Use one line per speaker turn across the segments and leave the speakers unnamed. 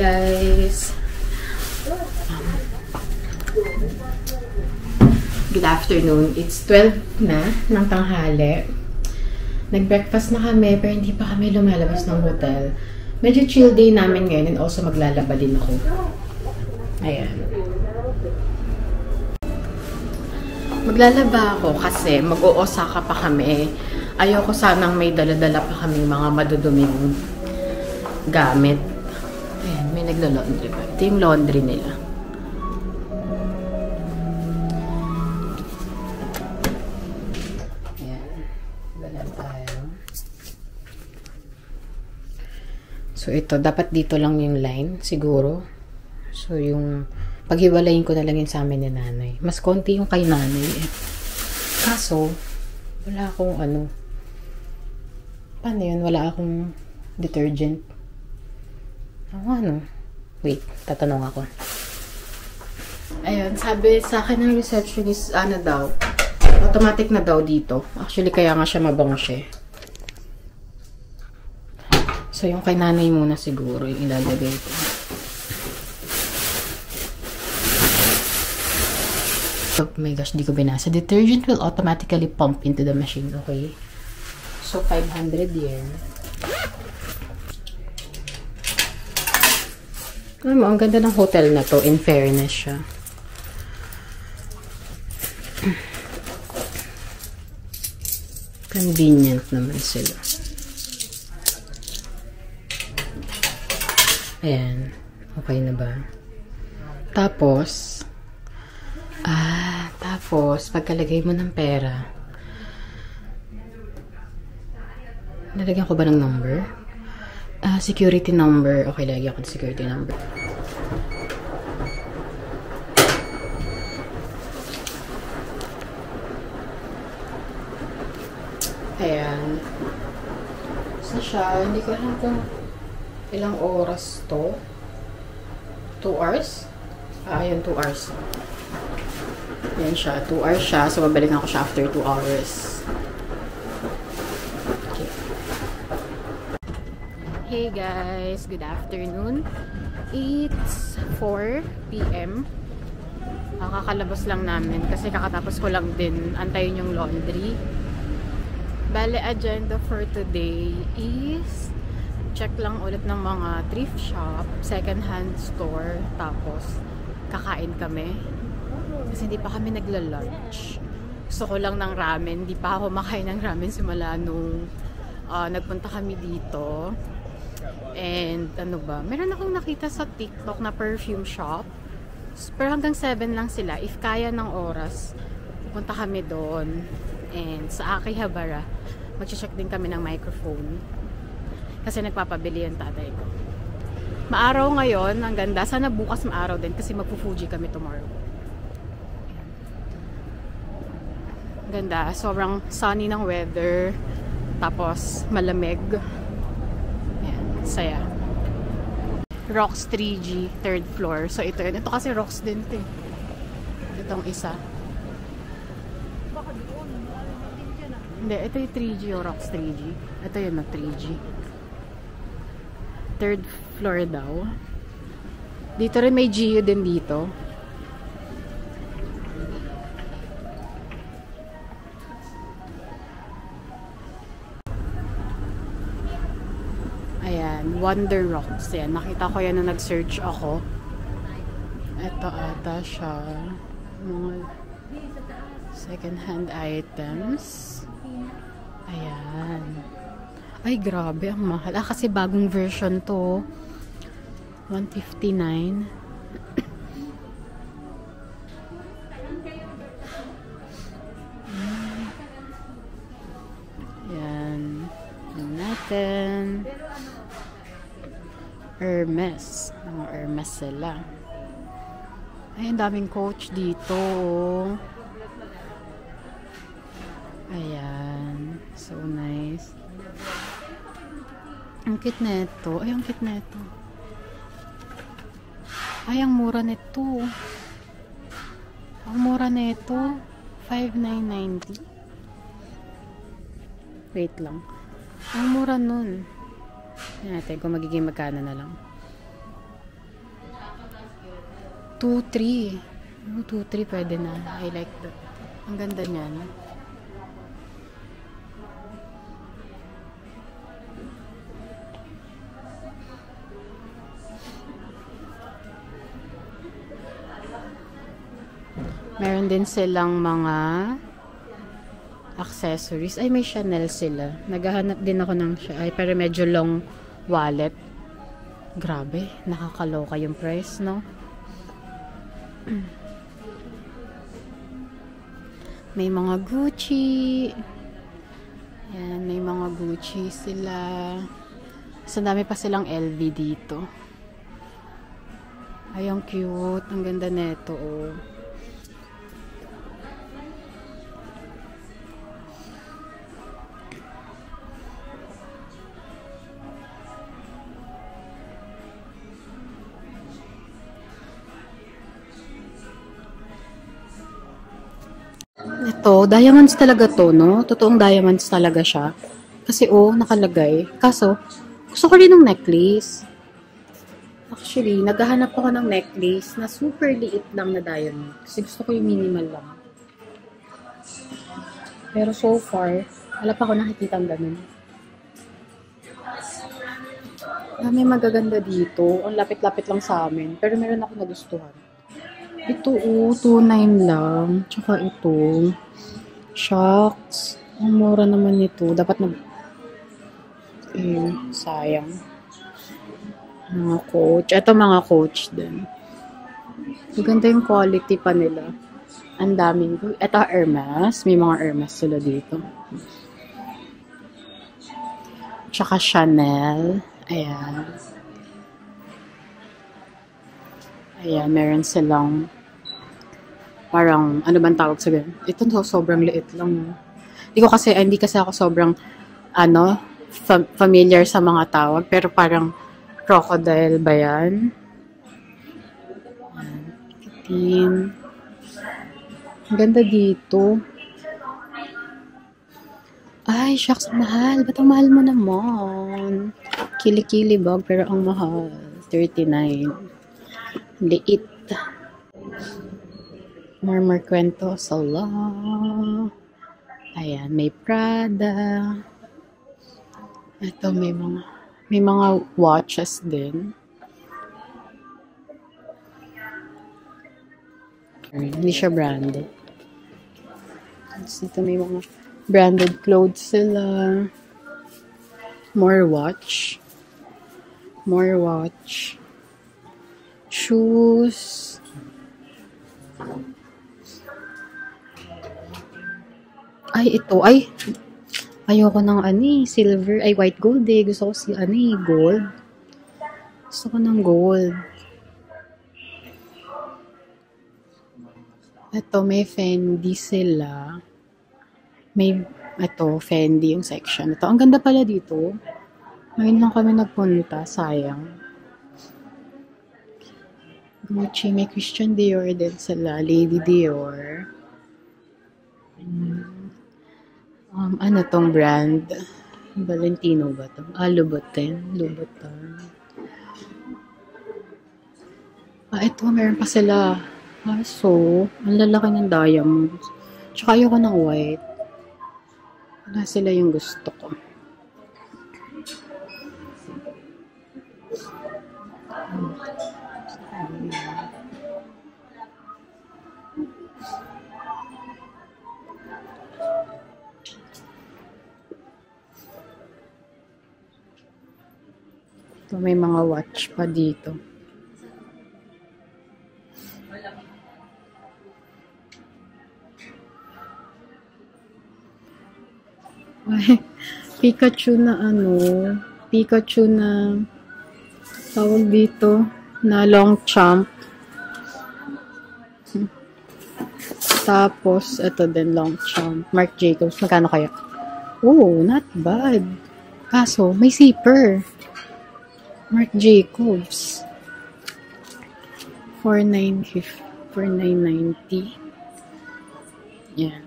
Guys, good afternoon. It's 12 na ng tanghali. Nag-breakfast na kami pero hindi pa kami lumalabas ng hotel. Medyo chill day namin ngayon and also maglalaba din ako. Ayan. Maglalaba ako kasi mag-o-Osaka pa kami. Ayoko sanang may dala-dala pa kaming mga maduduming gamit. Ayan, may naglo-laundry pa. Ito yung laundry nila. Ayan. Galan tayo. So, ito. Dapat dito lang yung line, siguro. So, yung paghiwalayin ko na lang yun sa amin ni nanay. Mas konti yung kay nanay. Kaso, wala akong ano. Paano yun? Wala akong detergent. Ano? Wait, tatanong ako. Ayun, sabi sa akin ng receptionist, ano daw, automatic na daw dito. Actually, kaya nga siya mabango siya. So, yung kay nanay muna siguro, yung ilalagay ko. Oh my gosh, di ko binasa. Detergent will automatically pump into the machine, okay? So, 500 yen. Ang ganda ng hotel na to. In fairness siya. Convenient naman sila. Ayan. Okay na ba? Tapos, pagkalagay mo ng pera, nalagyan ko ba ng number? Security number. Okay, lagyan ko ng security number. Ayan. Saan siya? Hindi ko alam kung ilang oras to. 2 hours? Ayan, 2 hours. Ayan siya. 2 hours siya. So, babalikan ko siya after 2 hours. Hey guys, good afternoon. It's 4 PM. Kakalabas lang namin kasi kakatapos ko lang din antayin yung laundry. Bale, agenda for today is check lang ulit ng mga thrift shop, second-hand store, tapos kakain kami. Kasi hindi pa kami nagla-lunch. Gusto ko lang ng ramen. Hindi pa ako makain ng ramen simula nung nagpunta kami dito. And ano ba, meron akong nakita sa TikTok na perfume shop. Pero hanggang 7 lang sila. If kaya ng oras, pupunta kami doon. And sa Akihabara, mag-check din kami ng microphone. Kasi nagpapabili yung tatay ko. Maaraw ngayon, ang ganda. Sana bukas maaraw din kasi magpo-Fuji kami tomorrow. Ganda. Sobrang sunny ng weather. Tapos malamig. Saya. Rocks 3G, 3rd floor. So, ito yun. Ito kasi Rocks din ito. Itong isa. Hindi, ito yung 3G o Rocks 3G. Ito yun na 3G. 3rd floor daw. Dito rin may GU din dito. Ayan, Wonder Rocks. Ayan, nakita ko yan nung nag-search ako. Ito ata siya. Mga second-hand items. Ayan. Ay, grabe. Ang mahal. Kasi bagong version to. 159. Ayan. Ayan natin. Hermes. Mga Hermes sila. Ay, ang daming coach dito. Ayan. So nice. Ang cute na ito. Ay, ang cute na ito. Ay, ang mura nito. Ang mura nito. 5,990. Wait lang. Ang mura nun. Tignan natin kung magiging magkano na lang. 2-3. 2-3 pwede na. I like that. Ang ganda niyan. Meron din silang mga accessories. Ay, may Chanel sila. Naghahanap din ako ng pero medyo long wallet. Grabe, nakakaloka yung price, no? May mga Gucci. Yan, may mga Gucci sila. Sa dami pa silang LV dito. Ay, ang cute. Ang ganda neto, oh. Ito, diamonds talaga to, no? Totoong diamonds talaga siya. Kasi, nakalagay. Kaso, gusto ko rin ng necklace. Actually, naghahanap ako ng necklace na super liit lang na diamond. Kasi gusto ko yung minimal lang. Pero so far, wala pa ako nakikita ang ganun. May magaganda dito. Ang lapit-lapit lang sa amin. Pero meron ako nagustuhan. Ito, 2.9 lang. Tsaka ito. Shucks. Ang mura naman nito. Dapat na... sayang. Mga Coach. Ito mga Coach din. Maganda yung quality pa nila. Ang daming. Ito Hermes. May mga Hermes sila dito. Tsaka Chanel. Ayan. Ayan, meron silang parang, ano bang tawag sa ganun? Ito sobrang liit lang. Hindi kasi ako sobrang, familiar sa mga tawag. Pero parang crocodile ba yan? Ayan. Ang ganda dito. Ay, shucks, mahal. Ba't ang mahal mo naman? Kili-kili bag, pero ang mahal. 39. Liit. Murmur kwento. Sala. Ayan, may Prada. Ito, may mga watches din. Hindi siya branded. Dito may mga branded clothes sila. More watch. Shoes. Ay, ito. Ay, ayoko ng silver. Ay, white gold eh. Gusto ko gold. Gusto ko ng gold. Ito, may Fendi sila. Fendi yung section. Ito, ang ganda pala dito. Ngayon lang kami nagpunta. Sayang. Gucci, may Christian Dior din sila. Lady Dior. Ano tong brand? Valentino ba to? Louboutin. Ito, meron pa sila. So, ang lalaki ng diamonds. Tsaka ayoko ng white. Wala sila yung gusto ko. Ito, may mga watch pa dito. Ay, Pikachu na tawag dito na Longchamp. Tapos, ito din Longchamp. Marc Jacobs. Magkano kaya? Not bad. Kaso, may zipper. Marc Jacobs. 4,990. Yan.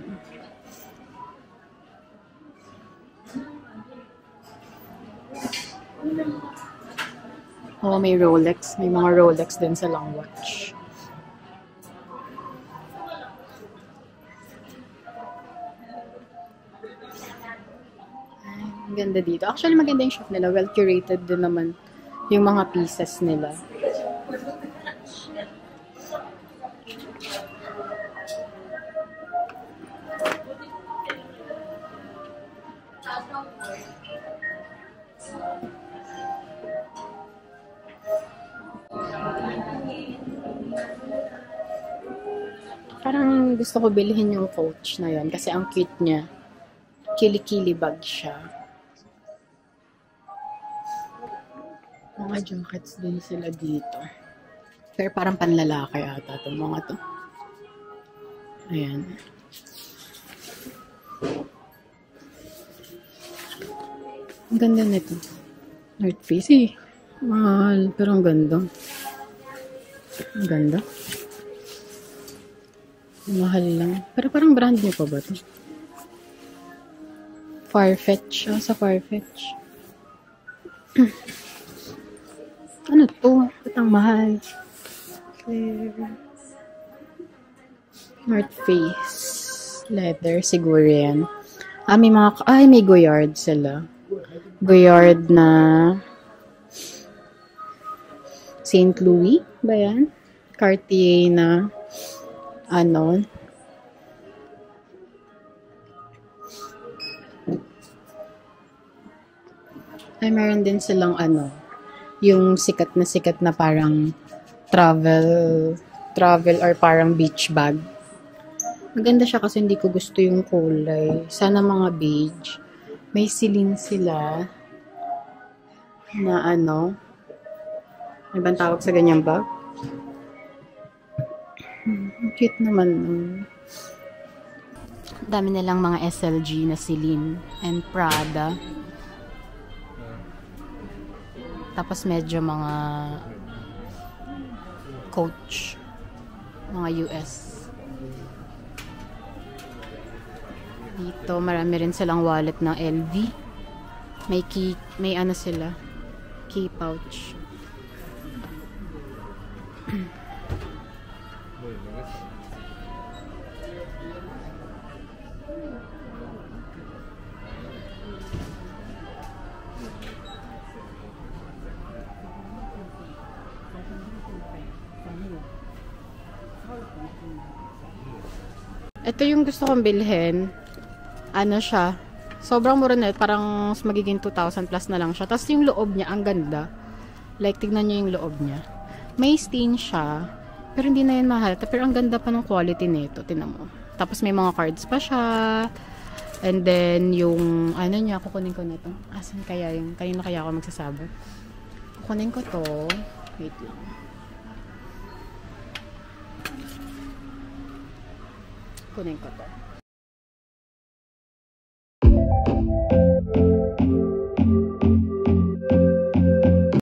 May Rolex. May mga Rolex din sa long watch. Ang ganda dito. Actually, maganda yung shop nila. Well curated din naman yung mga pieces nila. Parang gusto ko bilhin yung Coach na yun kasi ang cute niya. Kili-kili bag siya. Mga jackets din sila dito. Pero parang panlalaki ata itong mga to. Ayan. Ang ganda nito. North Face eh. Mahal. Pero ang ganda. Ang ganda. Mahal lang. Pero parang brand new pa ba ito? Farfetch. Oh, sa Farfetch. Ano to? Ba't ang mahal? North Face. Leather. Siguro yan. May mga... may Goyard sila. Goyard na... St. Louis ba yan? Cartier na... meron din silang yung sikat na parang travel or parang beach bag. Maganda siya kasi hindi ko gusto yung kulay. Sana mga beige. May Celine sila na ano bang tawag sa ganyang bag? Cute naman. Dami nilang mga SLG na Celine and Prada. Tapos medyo mga Coach. Mga US. Dito marami rin silang wallet ng LV. May key, may sila. Key pouch. Ito yung gusto kong bilhin. Siya. Sobrang mura na. Parang magiging 2,000 plus na lang siya. Tapos yung loob niya, ang ganda. Like, tignan niyo yung loob niya. May stain siya. Pero hindi na yan mahal. Pero ang ganda pa ng quality nito. Tingnan mo. Tapos may mga cards pa siya. And then, yung, niya, kukunin ko na ito. Asan kaya yung, kanino kaya ako magsasabi? Kukunin ko to. Wait lang. Kunin ko to.